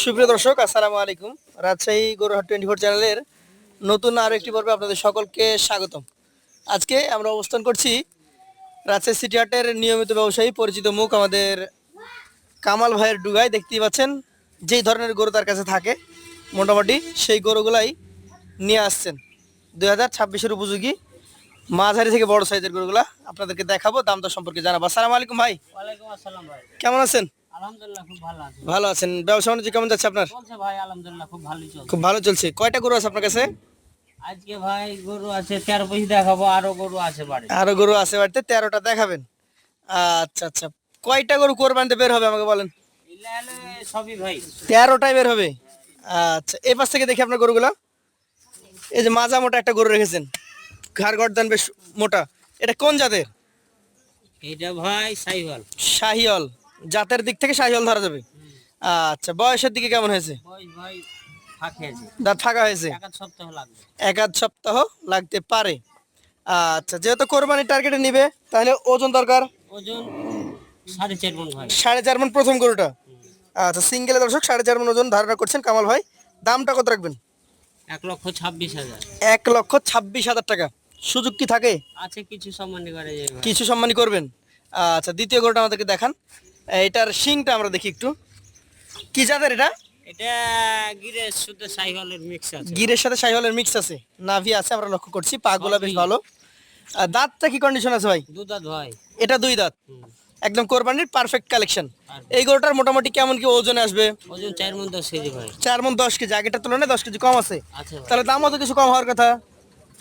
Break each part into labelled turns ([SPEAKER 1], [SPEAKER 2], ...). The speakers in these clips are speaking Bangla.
[SPEAKER 1] সুপ্রিয় দর্শক, আসসালামু আলাইকুম। রাজশাহী গরুহাট 24 চ্যানেলের নতুন আরো একটি পর্বে আপনাদের সকলকে স্বাগতম। আজকে আমরা অবস্থান করছি রাজশাহী সিটি হাটের নিয়মিত ব্যবসায়ী পরিচিত মুখ আমাদের কামাল ভাইয়ের ডুগায়। দেখতেই পাচ্ছেন যেই ধরনের গরু তার কাছে থাকে মোটামুটি সেই গরুগুলাই নিয়ে আসছেন। 2026-এর উপযোগী মাঝারি থেকে বড় সাইজের গরুগুলা আপনাদেরকে দেখাবো, দাম দর সম্পর্কে জানাবো। আসসালামু আলাইকুম ভাই।
[SPEAKER 2] ওয়ালাইকুম আসসালাম ভাই।
[SPEAKER 1] কেমন আছেন?
[SPEAKER 2] আলহামদুলিল্লাহ খুব ভালো আছি।
[SPEAKER 1] ভালো আছেন? ব্যবসা বাণিজ্য কেমন যাচ্ছে আপনার?
[SPEAKER 2] চলছে ভাই, আলহামদুলিল্লাহ খুব ভালোই চলছে।
[SPEAKER 1] খুব ভালো চলছে। কয়টা গরু আছে আপনার কাছে?
[SPEAKER 2] আজকে ভাই গরু আছে 13 পিস দেখাবো, আরো গরু আছে বাড়ি।
[SPEAKER 1] আরো গরু আছে বাড়িতে, 13টা দেখাবেন। আচ্ছা আচ্ছা, কয়টা গরু কোরবানিতে বের হবে আমাকে বলেন?
[SPEAKER 2] ইলালে সবই ভাই
[SPEAKER 1] 13টাই বের হবে। আচ্ছা, এই পাশ থেকে দেখি আপনার গরুগুলা। এই যে মাজা মোটা একটা গরু রেখেছেন, ঘাড় গর্দান বেশ মোটা। এটা কোন জাতের?
[SPEAKER 2] এটা ভাই সাইওয়াল।
[SPEAKER 1] শাহিওয়াল জাতের দিক থেকে শাহিওয়াল ধরা যাবে। আচ্ছা, বয়সের দিকে কেমন হয়েছে?
[SPEAKER 2] বয়স ভাই ফাঁকে আছে,
[SPEAKER 1] দাঁত ফাঁকা হয়েছে?
[SPEAKER 2] এক আধ সপ্তাহ লাগবে।
[SPEAKER 1] এক আধ সপ্তাহ লাগতে পারে। আচ্ছা, যেহেতু কোরবানির টার্গেটে নিবে তাহলে ওজন দরকার
[SPEAKER 2] ওজন 4.5 মণ ভাই।
[SPEAKER 1] 4.5 মণ প্রথম গরুটা। আচ্ছা, সিঙ্গেলে দর্শক 4.5 মণ ওজন ধারণা করছেন কামাল ভাই। দামটা কত রাখবেন?
[SPEAKER 2] 1,26,000
[SPEAKER 1] 1,26,000 টাকা। সুযোগ কি থাকে?
[SPEAKER 2] আছে, কিছু সম্মান করে যাবে ভাই।
[SPEAKER 1] কিছু সম্মানী করবেন। আচ্ছা, দ্বিতীয় গরুটা আমাদেরকে দেখান। এটার শিংটা আমরা দেখি একটু। কি জাতের এটা?
[SPEAKER 2] এটা গিরে শুদ্ধ সাইওয়ালের মিক্স আছে।
[SPEAKER 1] গিরের সাথে শাহিওয়ালের মিক্স আছে, নাভি আছে, আমরা লক্ষ্য করছি। পাগুলা বেশ ভালো। দাঁতটা কি কন্ডিশন আছে ভাই?
[SPEAKER 2] দুধ ভাই।
[SPEAKER 1] এটা 2 দাঁত,
[SPEAKER 2] হুম।
[SPEAKER 1] একদম কোরবানির পারফেক্ট কালেকশন।
[SPEAKER 2] Perfect।
[SPEAKER 1] এই গরুটার মোটামুটি কেমন কি ওজনে আসবে?
[SPEAKER 2] ওজন 4 মণ 10 কেজি ভাই।
[SPEAKER 1] 4 মণ 10 কেজি, আগেটার তুলনায় 10 কেজি কম আছে।
[SPEAKER 2] আছে ভাই।
[SPEAKER 1] তাহলে দামও তো কিছু কম হওয়ার কথা।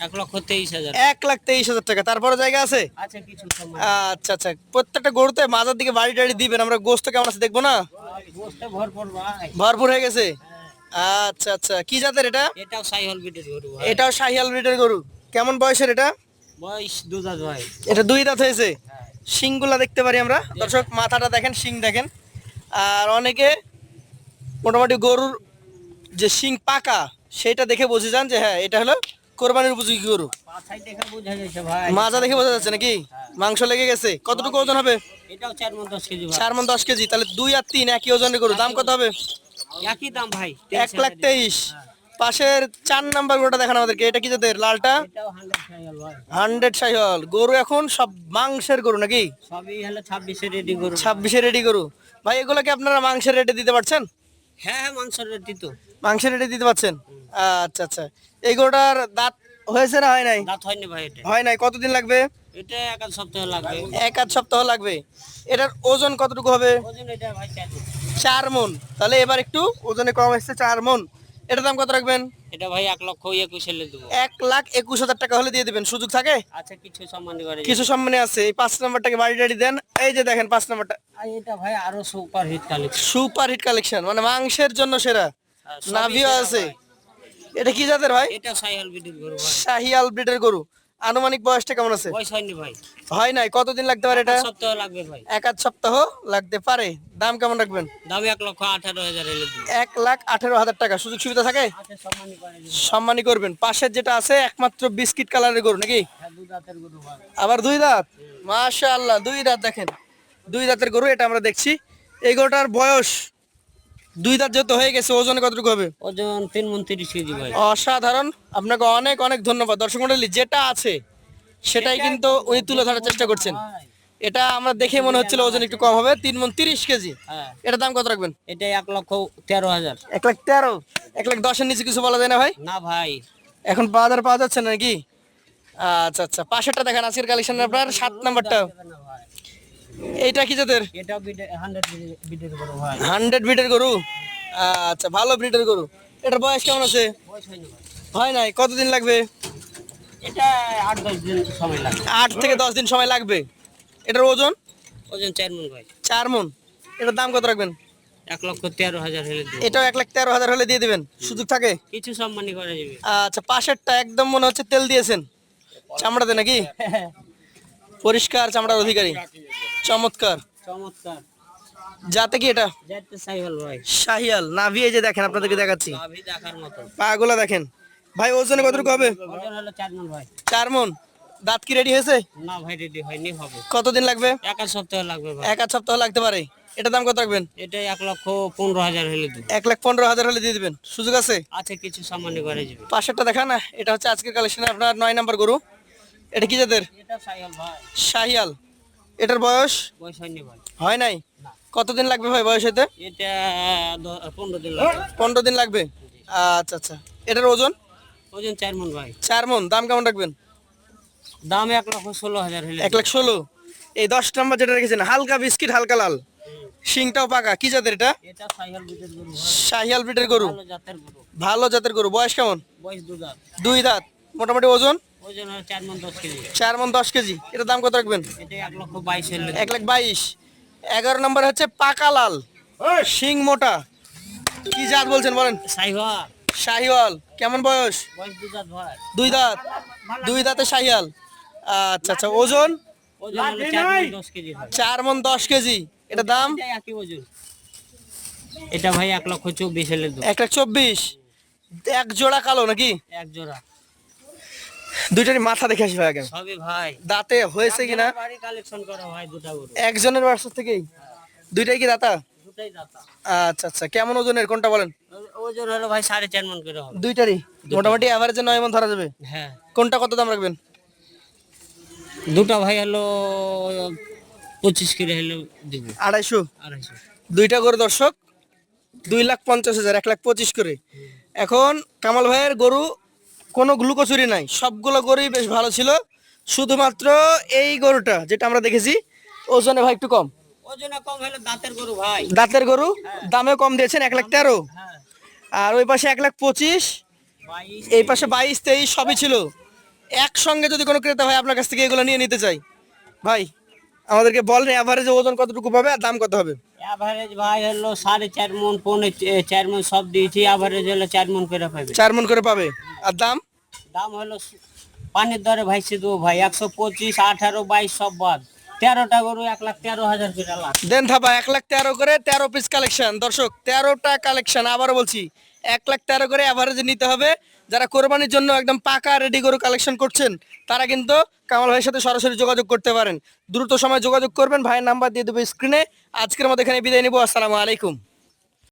[SPEAKER 2] 1,23,000
[SPEAKER 1] 1,23,000 টাকা। তারপরে জায়গা আছে?
[SPEAKER 2] আছে, কিছু সম্মান।
[SPEAKER 1] আচ্ছা আচ্ছা, প্রত্যেকটা গরুতে মাজার দিকে বাড়ি টাড়ি দিবেন, আমরা গোস্ত কেমন আছে দেখবো না?
[SPEAKER 2] গোশতে ভরপুর ভাই।
[SPEAKER 1] ভরপুর হয়ে গেছে। আচ্ছা আচ্ছা, কি জাতের এটা?
[SPEAKER 2] এটাও সাইওয়াল বিটের গরু ভাই।
[SPEAKER 1] এটাও শাহিয়াল ব্রিডের গরু। কেমন বয়সের এটা?
[SPEAKER 2] বয়স দুধ ভাই।
[SPEAKER 1] এটা 2 দাঁত হয়েছে।
[SPEAKER 2] হ্যাঁ।
[SPEAKER 1] শিংগুলা দেখতে পারি আমরা দর্শক, মাথাটা দেখেন, শিং দেখেন। আর অনেকে মোটামুটি গরুর যে শিং পাকা সেটা দেখে বুঝে যান যে হ্যাঁ এটা হলো কোরবানির উপযোগী গরু।
[SPEAKER 2] পাছাই দেখে বোঝা যাচ্ছে ভাই।
[SPEAKER 1] মাজা দেখে বোঝা যাচ্ছে নাকি? মাংস লেগে গেছে। কতটুকু ওজন হবে?
[SPEAKER 2] এটাও 4 মণ 10 কেজি ভাই।
[SPEAKER 1] 4 মণ 10 কেজি। তাহলে 2 আর 3 একই ওজনের গরু। দাম কত হবে?
[SPEAKER 2] একই দাম ভাই।
[SPEAKER 1] 1,23,000। পাশের 4 নাম্বার গরুটা দেখান আমাদেরকে। এটা কি জাতের? লালটা
[SPEAKER 2] এটাও 100 সাইওয়াল ভাই।
[SPEAKER 1] 100 শাহিওয়াল গরু। এখন সব মাংসের গরু নাকি?
[SPEAKER 2] সবই হলো 26 এর রেডি গরু।
[SPEAKER 1] 26-এ রেডি গরু। ভাই এগুলো কি আপনারা মাংসের রেটে দিতে পারছেন?
[SPEAKER 2] হ্যাঁ হ্যাঁ, মাংসের রেডি তো।
[SPEAKER 1] মাংসের রেটে দিতে পারছেন। আচ্ছা আচ্ছা, এই গরুটার দাঁত হয়েছে না হয় নাই?
[SPEAKER 2] দাঁত হয়নি ভাই এটা।
[SPEAKER 1] হয় নাই। কতদিন লাগবে?
[SPEAKER 2] এটা এক আধ সপ্তাহ লাগবে।
[SPEAKER 1] এক আধ সপ্তাহ লাগবে। এটার ওজন কতটুকু হবে?
[SPEAKER 2] ওজন এটা ভাই 4 মণ।
[SPEAKER 1] 4 মণ। তাহলে এবার একটু ওজনে কম এসছে, 4 মণ। এটার দাম কত রাখবেন?
[SPEAKER 2] এটা ভাই 1,21,000 এলে দেবো।
[SPEAKER 1] 1,21,000 টাকা হলে দিয়ে দিবেন। সুযোগ থাকে?
[SPEAKER 2] আচ্ছা, কিছু সম্মান করে
[SPEAKER 1] কিছু সম্মানে আছে। এই 5 নাম্বারটাকে বাড়ি টাড়ি দেন। এই যে দেখেন 5 নাম্বারটা,
[SPEAKER 2] আর এটা ভাই আরো super hit collection.
[SPEAKER 1] Super hit collection, মানে মাংসের জন্য সেরা। নাভিও আছে। এটা কি জাতের ভাই?
[SPEAKER 2] এটা সাইওয়াল বিটের গরু ভাই।
[SPEAKER 1] শাহিয়াল ব্রিডের গরু। আনুমানিক বয়সটা কেমন আছে?
[SPEAKER 2] বয়স হয়নি ভাই।
[SPEAKER 1] হয় নাই। কতদিন লাগতে পারে এটা?
[SPEAKER 2] এক সপ্তাহ লাগবে ভাই।
[SPEAKER 1] এক আধ সপ্তাহ লাগতে পারে। দাম কেমন রাখবেন?
[SPEAKER 2] দাম 1,18,000 এলে দেবো।
[SPEAKER 1] 1,18,000 টাকা। সুযোগ সুবিধা থাকে?
[SPEAKER 2] আচ্ছা, সম্মানই করে দেবো।
[SPEAKER 1] সম্মানী করবেন। পাশের যেটা আছে একমাত্র বিস্কিট কালারের গরু নাকি?
[SPEAKER 2] হ্যাঁ, দুধ দাঁতের গরু ভাই।
[SPEAKER 1] আবার 2 দাঁত। মাশাআল্লাহ, 2 দাঁত দেখেন। 2 দাঁতের গরু এটা আমরা দেখছি। এই গরুটার বয়স 2 দাঁত যেহেতু হয়ে গেছে, ওজনে কতটুকু হবে?
[SPEAKER 2] ওজন 3 মণ 30 কেজি ভাই।
[SPEAKER 1] অসাধারণ। আপনাকে অনেক অনেক ধন্যবাদ। দর্শক মণ্ডলী, যেটা আছে সেটাই কিন্তু উনি তুলে ধরার চেষ্টা করছেন।
[SPEAKER 2] ভাই।
[SPEAKER 1] এটা আমরা দেখে মনে হচ্ছিল ওজন একটু কম হবে। 3 মণ 30 কেজি।
[SPEAKER 2] হ্যাঁ,
[SPEAKER 1] এটার দাম কত রাখবেন?
[SPEAKER 2] এটা 1,13,000।
[SPEAKER 1] 1,13,000। 1,10,000-এর নিচে কিছু বলা যায় না ভাই?
[SPEAKER 2] না ভাই।
[SPEAKER 1] এখন বাজার পাওয়া যাচ্ছে না নাকি? আচ্ছা আচ্ছা, পাশেরটা দেখেন আজকের কালেকশন আপনার 7 নাম্বারটা।
[SPEAKER 2] না ভাই।
[SPEAKER 1] এইটা কি জাতের?
[SPEAKER 2] এটাও 100 বিটের গরু ভাই।
[SPEAKER 1] 100 ব্রিডের গরু। আচ্ছা, ভালো ব্রিডের গরু। এটার বয়স কেমন আছে?
[SPEAKER 2] বয়স হয়নি ভাই।
[SPEAKER 1] হয় নাই। কতদিন লাগবে?
[SPEAKER 2] এটা 8-10 দিন সময় লাগবে।
[SPEAKER 1] 8 থেকে 10 দিন সময় লাগবে। এটার ওজন?
[SPEAKER 2] ওজন 4 মণ ভাই।
[SPEAKER 1] 4 মণ। এটার দাম কত রাখবেন?
[SPEAKER 2] 1,13,000 হলে দেবো।
[SPEAKER 1] এটাও 1,13,000 হলে দিয়ে দিবেন। সুযোগ থাকে?
[SPEAKER 2] কিছু সম্মানই করে যাবে।
[SPEAKER 1] আচ্ছা, পাশেরটা একদম মনে হচ্ছে তেল দিয়েছেন চামড়াতে নাকি? পরিষ্কার চামড়ার অধিকারী। চমৎকার।
[SPEAKER 2] চমৎকার।
[SPEAKER 1] যাতে কি এটা?
[SPEAKER 2] যাতে সাইওয়াল ভাই।
[SPEAKER 1] শাহিয়াল। নাভি এই যে দেখেন, আপনাদেরকে দেখাচ্ছি।
[SPEAKER 2] গাভী দেখার মতো।
[SPEAKER 1] পাগুলা দেখেন। ভাই ওজনে কতটুকু হবে?
[SPEAKER 2] ওজন হলো 4 মণ ভাই।
[SPEAKER 1] 4 মণ। দাঁত কি রেডি হয়েছে?
[SPEAKER 2] না ভাই রেডি হয়নি, হবে।
[SPEAKER 1] কতদিন লাগবে?
[SPEAKER 2] এক আধ সপ্তাহ লাগবে ভাই।
[SPEAKER 1] এক আধ সপ্তাহ লাগতে পারে। এটা দাম কত রাখবেন?
[SPEAKER 2] এটা 1,15,000 হলে দেবো।
[SPEAKER 1] 1,15,000 হলে দিয়ে দিবেন, সুযোগ আছে?
[SPEAKER 2] আছে কিছু সামান্য করে যাবে।
[SPEAKER 1] পাশেরটা দেখা না, এটা হচ্ছে আজকের কালেকশনে আপনার 9 নাম্বার গরু। এটা কি জাতের?
[SPEAKER 2] এটা সাইয়াল ভাই।
[SPEAKER 1] শাহিয়াল। এটার বয়স
[SPEAKER 2] বয়স হয়নি ভাই।
[SPEAKER 1] হয় নাই?
[SPEAKER 2] না।
[SPEAKER 1] কতদিন লাগবে ভাই বয়স হতে?
[SPEAKER 2] এটা 15 দিন লাগবে।
[SPEAKER 1] 15 দিন লাগবে। আচ্ছা আচ্ছা। এটার ওজন?
[SPEAKER 2] ওজন 4 মণ ভাই।
[SPEAKER 1] 4 মণ। দাম কেমন রাখবেন?
[SPEAKER 2] দাম 1,16,000 হলে
[SPEAKER 1] 1,16,000। এই 10 নাম্বার যেটা রেখেছেন হালকা বিস্কিট, হালকা লাল, শিংটাও পাকা, কি জাতের এটা?
[SPEAKER 2] এটা সাইয়াল বিটের গরু ভাই।
[SPEAKER 1] শাহিয়াল ব্রিডের গরু।
[SPEAKER 2] ভালো জাতের গরু।
[SPEAKER 1] ভালো জাতের গরু। বয়স কেমন?
[SPEAKER 2] বয়স 2 দাঁত।
[SPEAKER 1] 2 দাঁত। মোটামুটি ওজন
[SPEAKER 2] ওজন হলো 4 মণ 10 কেজি।
[SPEAKER 1] 4 মণ 10 কেজি। এটার দাম কত রাখবেন?
[SPEAKER 2] এটা 1,22,000 হলে
[SPEAKER 1] 1,22,000। 11 নম্বর হচ্ছে পাকা লাল, শিং মোটা, কি জাত বলছেন বলেন?
[SPEAKER 2] সাইওয়াল।
[SPEAKER 1] শাহিওয়াল। কেমন বয়স?
[SPEAKER 2] বয়স 2 দাঁত ভাই।
[SPEAKER 1] 2 দাঁত। 2 দাঁতে শাহিয়াল। আচ্ছা আচ্ছা। ওজন
[SPEAKER 2] ওজন হলো 4 মণ 10 কেজি ভাই।
[SPEAKER 1] 4 মণ 10 কেজি। এটা দাম?
[SPEAKER 2] এটা একই ওজন। এটা ভাই 1,24,000 হলে দেবো।
[SPEAKER 1] 1,24,000। এক জোড়া কালো নাকি?
[SPEAKER 2] এক জোড়া।
[SPEAKER 1] দুইটারই মাথা দেখে আসি ভাই আগে।
[SPEAKER 2] সবই ভাই।
[SPEAKER 1] দাঁতে হয়েছে কিনা?
[SPEAKER 2] বাড়ি কালেকশন করা ভাই দুটা গরু।
[SPEAKER 1] একজনের বাসা থেকেই? দুইটাই কি দাতা?
[SPEAKER 2] দুটাই দাতা।
[SPEAKER 1] আচ্ছা আচ্ছা। কেমন ওজনের কোনটা বলেন?
[SPEAKER 2] ওজন হলো ভাই 4.5 মণ করে হবে।
[SPEAKER 1] দুইটারই মোটামুটি এভারেজে 9 মণ ধরা যাবে।
[SPEAKER 2] হ্যাঁ।
[SPEAKER 1] কোনটা কত দাম রাখবেন?
[SPEAKER 2] দুটা ভাই হলো 25 করে হলে দিব।
[SPEAKER 1] 250।
[SPEAKER 2] 250।
[SPEAKER 1] দুইটা গরু দর্শক 2,50,000, 1,25,000 করে। এখন কামাল ভাইয়ের গরু কোনো গ্লুকোচুরি নাই, সবগুলো গরুই বেশ ভালো ছিল। শুধুমাত্র এই গরুটা যেটা আমরা দেখেছি ওজনে ভাই একটু কম।
[SPEAKER 2] ওজনে কম হলে দাঁতের গরু ভাই।
[SPEAKER 1] দাঁতের গরু। দামে কম দিয়েছেন 1,13,000।
[SPEAKER 2] হ্যাঁ।
[SPEAKER 1] আর ওই পাশে 1,25,000,
[SPEAKER 2] 22।
[SPEAKER 1] এই পাশে 22-23 সবই ছিল। একসঙ্গে যদি কোনো ক্রেতা ভাই আপনার কাছ থেকে এগুলো নিয়ে নিতে চাই, ভাই আমাদেরকে বলেন এভারেজে ওজন কতটুকু পাবে আর দাম কত হবে?
[SPEAKER 2] এভারেজ ভাই হলো 4.5 মণ, 4 মণ সব দিয়েছি। এভারেজ হলো 4 মণ করে পাবে।
[SPEAKER 1] 4 মণ করে পাবে। আর দাম?
[SPEAKER 2] দাম হলো পানির দরে ভাই সে দেবো ভাই 125, 18, 22 সব বাদ। 13টা গরু 1,13,000 করে লাখ।
[SPEAKER 1] দেন থাবা 1,13,000 করে 13 পিস কালেকশন দর্শক, 13টা কালেকশন। আবারও বলছি 1,13,000 করে এভারেজে নিতে হবে। যারা কোরবানির জন্য একদম পাকা রেডি গরু কালেকশন করছেন তারা কিন্তু কামাল ভাইয়ের সাথে সরাসরি যোগাযোগ করতে পারেন। দ্রুত সময় যোগাযোগ করবেন, ভাইয়ের নাম্বার দিয়ে দেবো স্ক্রিনে। আজকের মতো এখানে বিদায় নিব। আসসালামু আলাইকুম।